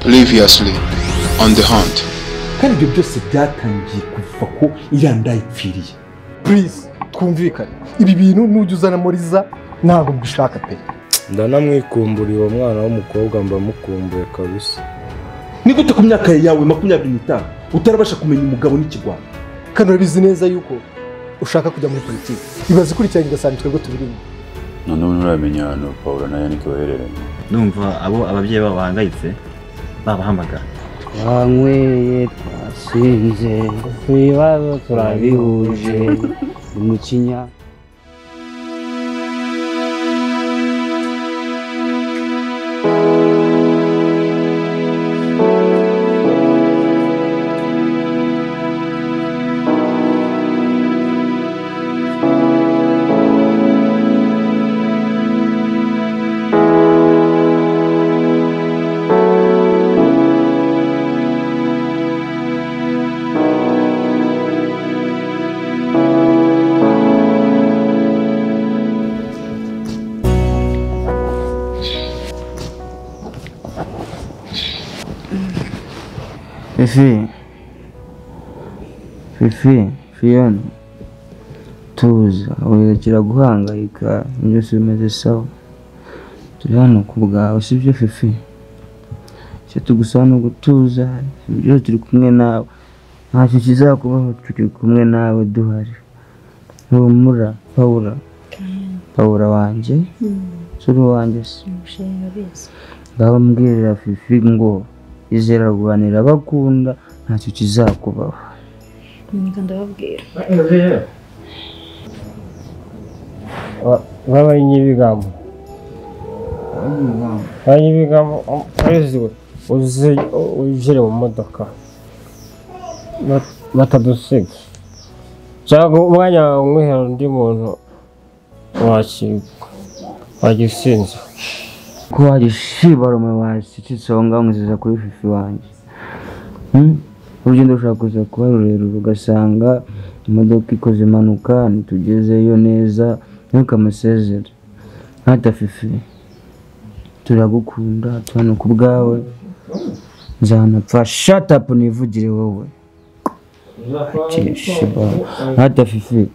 previously on the hunt. Kandi ibyo byose byatangiye kuva ko iranda ipfiriye. Please twumvikane. Ibi bintu nujya uzana muriza ntago mbishaka pe. Ndanamwikumburiye uwo mwana w'umukobwa mba mukumbuye kabisa. Ni gute ku myaka yawe 25 utarabasha kumenya umugabo n'ikigwa? Kandi urabizi neza yuko ushaka kujya muri politiki. Ibaze kurikiranye gasanga twebwe tubirimo. None nturamenya hano Paul na Yannick baherereye. Numva abo ababyeyi babo bahangayitse babahamagara. Twanyweye twasinze ibibazo turabihuje umukinya. Fifi, Fiona, tuza, wirekera guhangayika, byose bimeze sawa. Turi hano ku bwawe, sibyo Fifi? Icyo tugusaba ni ugutuza, ibyo turi kumwe nawe. Ntacyo kizakubaho, turi kumwe nawe duhari. Humura, Paula wanjye, suri wanjye se. Ngaho mbwirira Fifi ngo izera rwanira bakunda ntacyo kizakubaho. Ndababwira. Baba inyibigambo. Banyibigambo ariziwe ujire mu modoka. Batadusiga. Cyangwa umwanya umwihera undi muntu wagisinze. Ko wagishibara mu wasitsonga ngiza kuri Fifi wanjye. Urugendo ushaka kuza kuba rurerure ugasanga imodoka ikoze impanuka ntitugezeyo neza ntukamusezere. Hata Fifi turagukunda tubana ku bwawe nzanapfa. Shut up nivugire wowe. Hata Fifi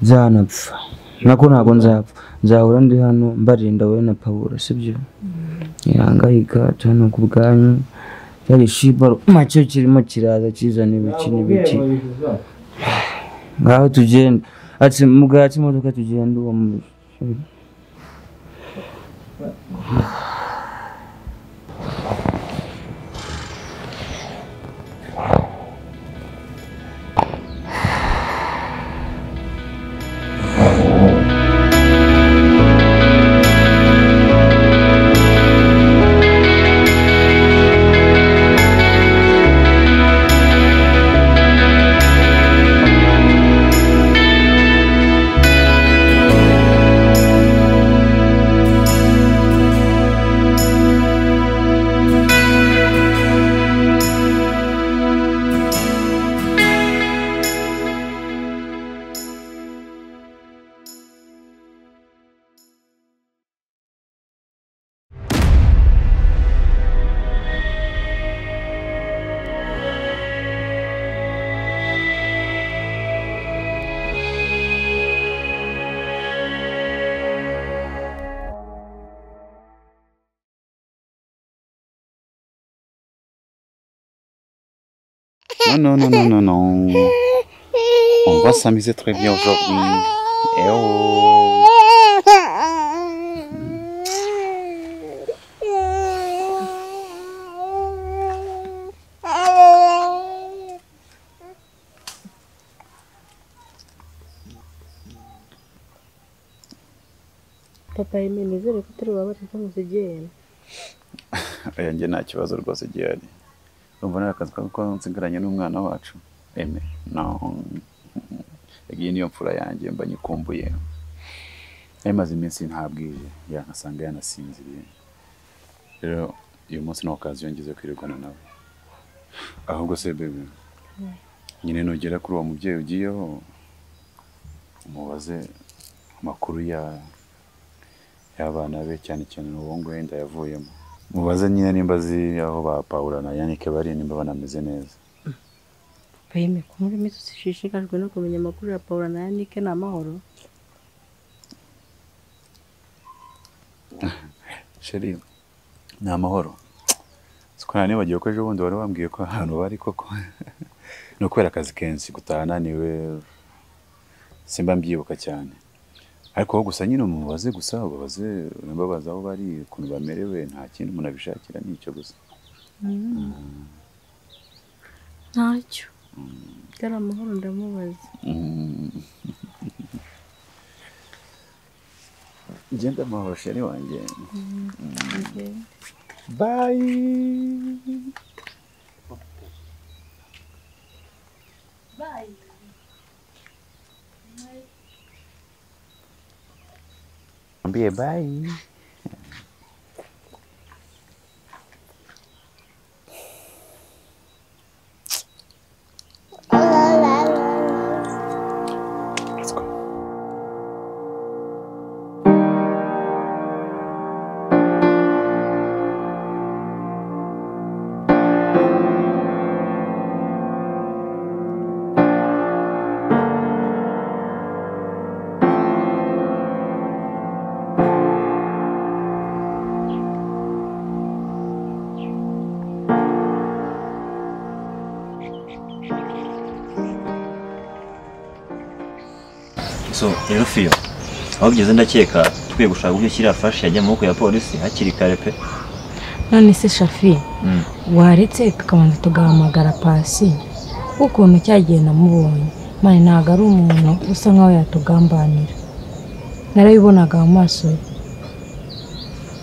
nzanapfa nako ntago nzapfa. Nzahora ndi hano mbarinda wowe na Paula sibyo? Ihangayika tubana ku bwanyu. Yari shibaro macyo kirimo kiraza kizana ibiki. Ngaho tugenda. Ati mugati imodoka tugenda uwo mu. Non. On va s'amuser très bien aujourd'hui. Eh oh. Papa imenezere ko turi baba tutamuzigiye. Yanjye nta kibazo rwose gihari. Urumva nakazi ko nsigaranye n'umwana wacu. No. Yagiye niyo mfura yanjye mba nyikumbuye. Maze iminsi ntabwije yanasanga yanasinziriye. Rero uyu munsi no occasion ngize kwirigana nawe. Ahubwo se baby. Nyine nugera kuri uwo mubyeyi ugiyeho umubaze amakuru y'abana be cyane n'uwo ngo yenda yavuyemo. mubaze nyine nimba azi aho ba Paula na Yannick bari nimba banameze neza. Payime kumuri mitu sishishikajwe no kumenya amakuru ya Paula na Yannick na amahoro. Sheri ni amahoro. Sikona nibagiye ko ejo bundi wari wambwiye ko ahantu bari koko. No kubera akazi kenshi gutahana niwe simba mbyibuka cyane. Ariko aho gusa nyine umubaze gusa babaze nimbabaza aho bari kuntu bamerewe nta kintu umuntu abishakira nicyo gusa. Ntacyo. Dara amahoro ndamubaza. Genda amahoro sheri wanjye. Okay. Bye. Bye. Ambie bye. Let's go. So rero Fiyo aho bigeze ndakeka tukwiye gushaka uburyo shyira fashi yajya mu maboko ya polisi hakiri kare pe. None se Shafi waretse tukabanza tugahamagara Pasi ukuntu cyagiye namubonye mane ntago ari umuntu usa nkaho yatugambanira narabibonaga mu maso ye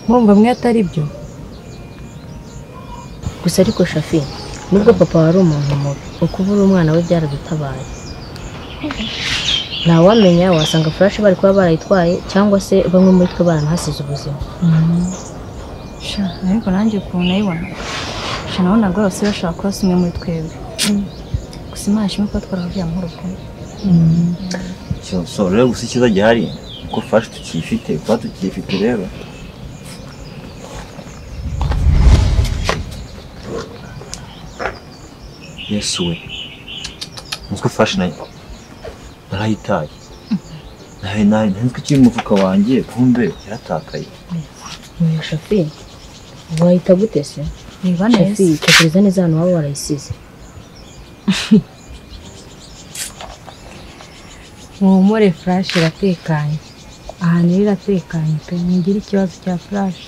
murumva mwe atari byo Gusa ariko Shafi nubwo papa wari umuntu mubi ukubura umwana we byaradutabaye. Ntawamenya wasanga flash bari kuba barayitwaye cyangwa se bamwe muri twe baranahasize ubuzima. sha ariko nanjye ukuntu nayibona sha nabona rwose bashaka kuba simwe muri twebwe gusa imashini ko twaravuye mu rukundo. So rero gusa ikiza gihari ko fashi tukifite kuba tukifite rero Yesu we nkuko fashi nayo narayitaye ntabwo kiri mu mufuka wanjye kumbe yaratakaye. Shafi wahita gute se? Niba neza Shafi tekereza neza hano waba warayisize. muhumure flash iratekanye ahantu iratekanye pe ngira ikibazo cya flash.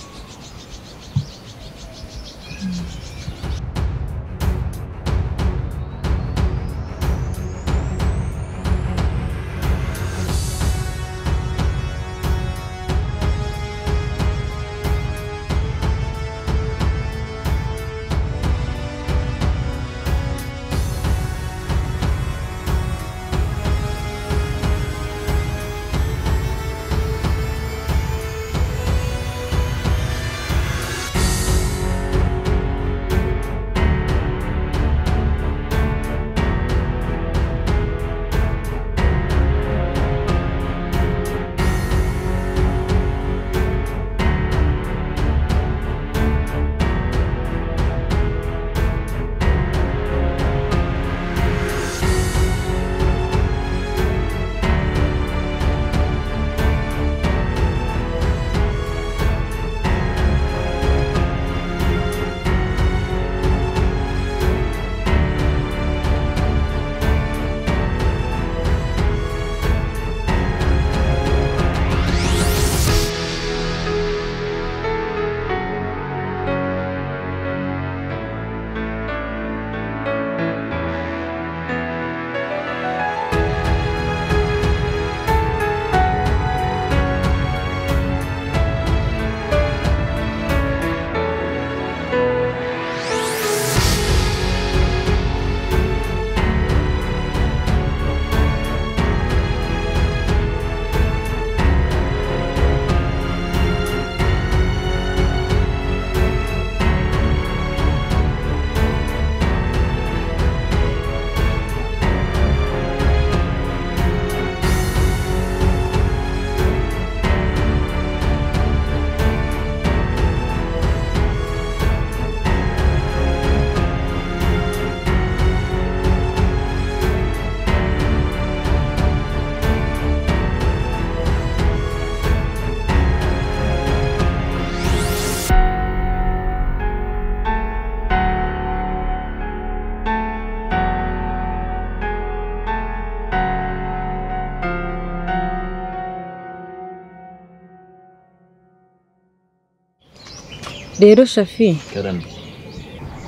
rero Shafi karame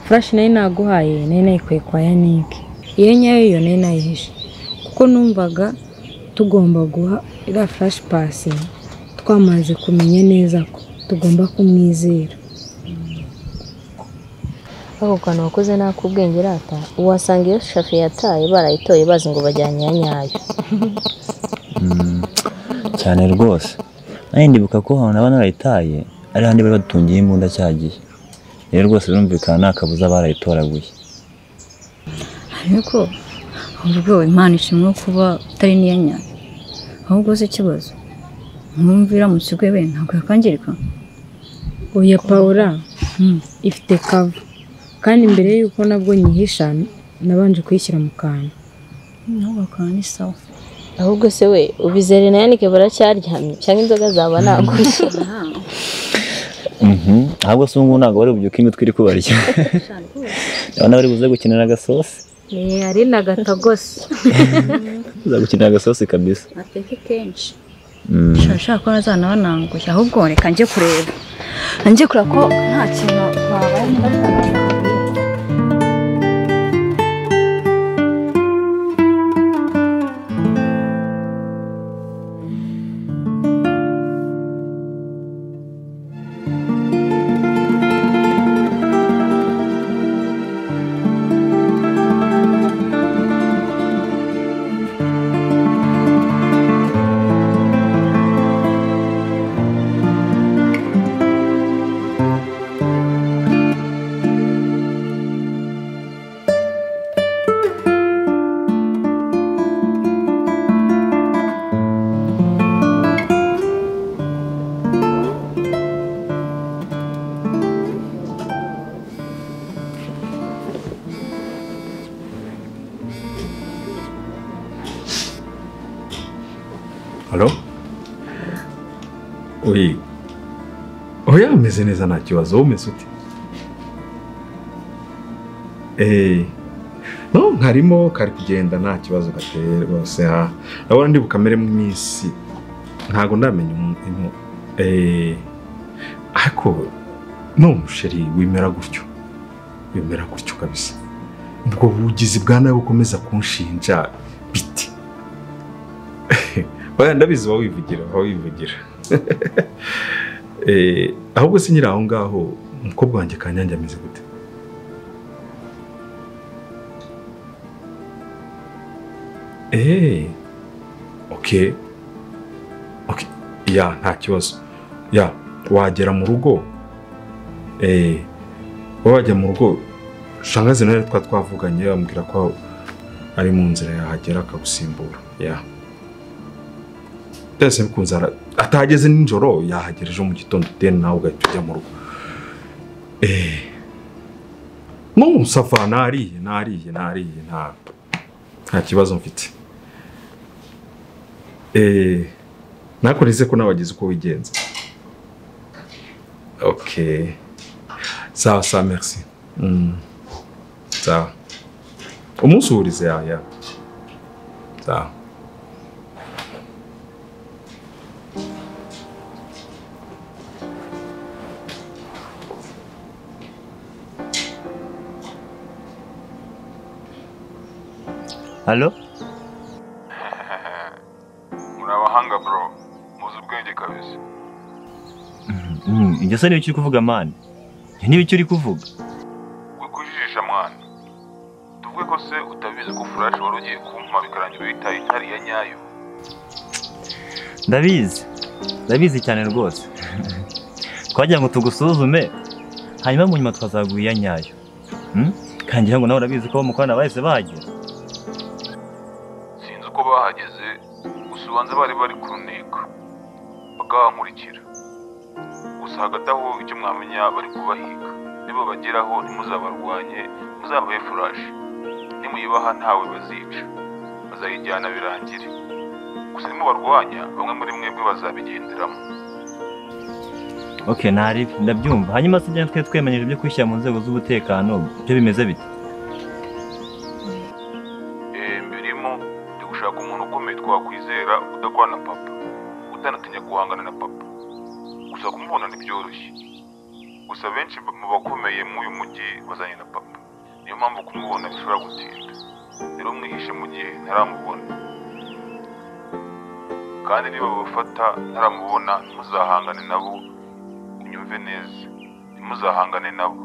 flash nayo naguhaye nayo nayikuye kwa Yannick iyo nyayo yo nayo nayihishe kuko numvaga tugomba guha ira flash pass twamaze kumenya neza ko tugomba kumwizera. Ako kantu wakoze nakubwenge rata uwasanga iyo Shafi yataye barayitoye bazi ngo bajyanye ya nyayo. cyane rwose nayo ndibuka ko hano abana barayitaye ari handi bari batungiye imbunda cyagiye rero rwose birumvikana nakabuza barayitoraguye ariko ahubwo Imana ishimwe kuba utari niya nyayo ahubwo se ikibazo mwumvira mu kigo we ntabwo yakangirika. Oya Paula ifite kava kandi mbere yuko nabwo nyihisha nabanje kuyishyira mu kantu. Ntabwo kandi sawa. Ahubwo se we ubizere na Yannick baracyaryamye cyangwa inzoga zaba nagusha. ahubwo se ubu ntabwo bari bubyuka imitwe iri kubarya abana bari buze gukinira agasosi ari nagatagose uza gukinira agasosi kabisa ateke kenshi shaka ko nazana banangushya ahubwo reka nje kureba ko nta kintu babaye. Halo? Oui. Oya meze neza nta kibazo umeze ute? No nkarimo kari kugenda nta kibazo gateye rwose ndabona ndi bukamere mu minsi ntago ndamenya ariko no sheri wimera gutyo kabisa ubwo bugizi bwa nawe bukomeza kunshinja biti oya ndabizi wivugira ahubwo sinyira aho ngaho umukobwa wanjye Kanyange ameze gute? Okay ya nta kibazo ya wagera mu rugo wajya mu rugo shangazi nawe twavuganye ambwira ko ari mu nzira yahagera akagusimbura ya Ese mkunzara atageze ninjoro yahagereje mu gitondo den nawe ugahita ujya mu rugo. No safa nariye nta kibazo mfite. Nakurize ko nabagize uko wigenza. Okay. Sawa merci. Sawa. Umusurize ya. Sawa. Halo? Murabahanga bro. Muzi ubwenge kabisa. Ibyo se niyo uri kuvuga mani. Niyo uri kuvuga. Kujijisha mwana. Tuvuge ko se utabizi ko flash wari ugiye kumpa bikarangira bitaye itari ya nyayo. Ndabizi cyane rwose. Twagira ngo tugusuzume hanyuma mu nyuma twazaguye nyayo. Kangira ngo nawe urabizi ko mukwana bahise bahagera. Ko bahageze usubanza bari kuneka bakankurikira gusa hagati aho icyo mwamenya bari kubahiga nibo bageraho ntimuzabarwanye muzabaye flash nimuyibaha ntawe bazica bazayijyana birangire gusa nimubarwanya bamwe muri mwebwe bazabigenderamo. Okay naribi ndabyumva hanyuma se twe twemenyije byo kwishyira mu nzego z'umutekano byo bimeze bite? Ushaka umuntu ukomeye twakwizera udakwana papa utanatinya guhangana na papa gusa kumubona ntibyoroshye gusa benshi mu bakomeye muri uyu mujyi bazanye na papa, niyo mpamvu kumubona bishobora gutinda. Rero mwihishe mu gihe ntaramubona, kandi niba babafata ntaramubona ntimuzahangane nabo, unyumve neza, ntimuzahangane nabo.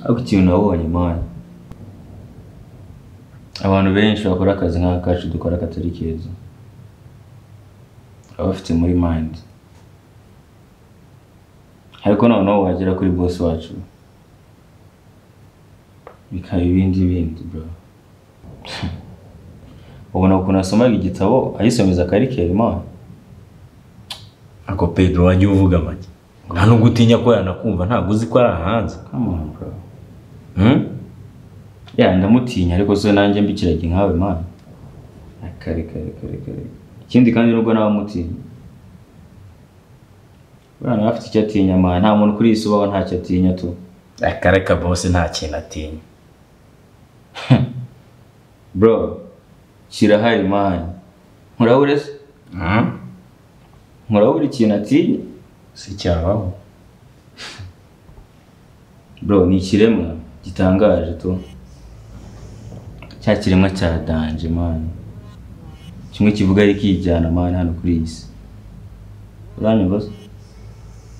Ariko ikintu nabonye mani, abantu benshi bakora akazi nk'akacu dukora katari keza baba bafite muri mind, ariko noneho wagera kuri boss wacu bikaba ibindi bro. Ubona ukuntu asomaga igitabo ayisomeza karikeri mani. Ako Pedro wajya uvuga make, nta nubwo utinya ko yanakumva, ntabwo uzi ko ari hanze. Come on bro. Ya ndamutinya ariko so nanjye mbikirage nkawe man. Kare. Ikindi kandi nubwo nawe mutinya, bana afite icyo atinya man, nta muntu kuri isi ubaho ntacyo atinya tu. Akareka boss nta kintu atinya. Bro, kirahari man. Murabure se? Murabure ikintu atinya? Si cyabaho. Bro, ni ikiremwa gitangaje tu. Cya kiremwa cya danje man. Kimwe kivuga ari kijyana man hano kuri isi. Uranyumva?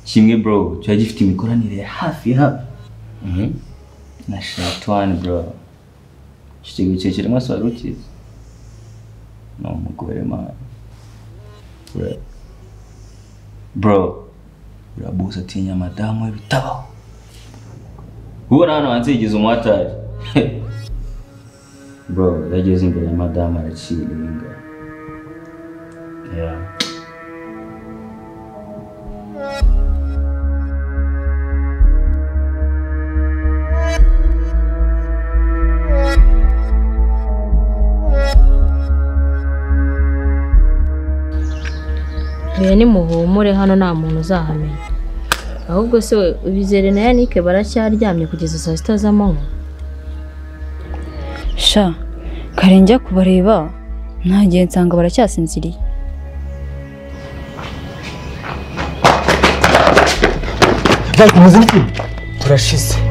Kimwe bro, cyo gifite imikoranire hafi. Na shatwan bro. Kiti kiremwa swaruti. No mugore man. Bro, urabuza atinya madamu ibitabaho. Ubona hano hanze yigize umwatari. Bro, yageze imbere ya madamu araciringa. Yeah. Oya nimuhumure, hano nta muntu uzahamenya. Ahubwo se we ubizere na Yannick baracyaryamye kugeza saa sita z'amanywa? Sha kare njya kubareba ntagiye nsanga baracyasinziriye. Bari kumuziki turashize.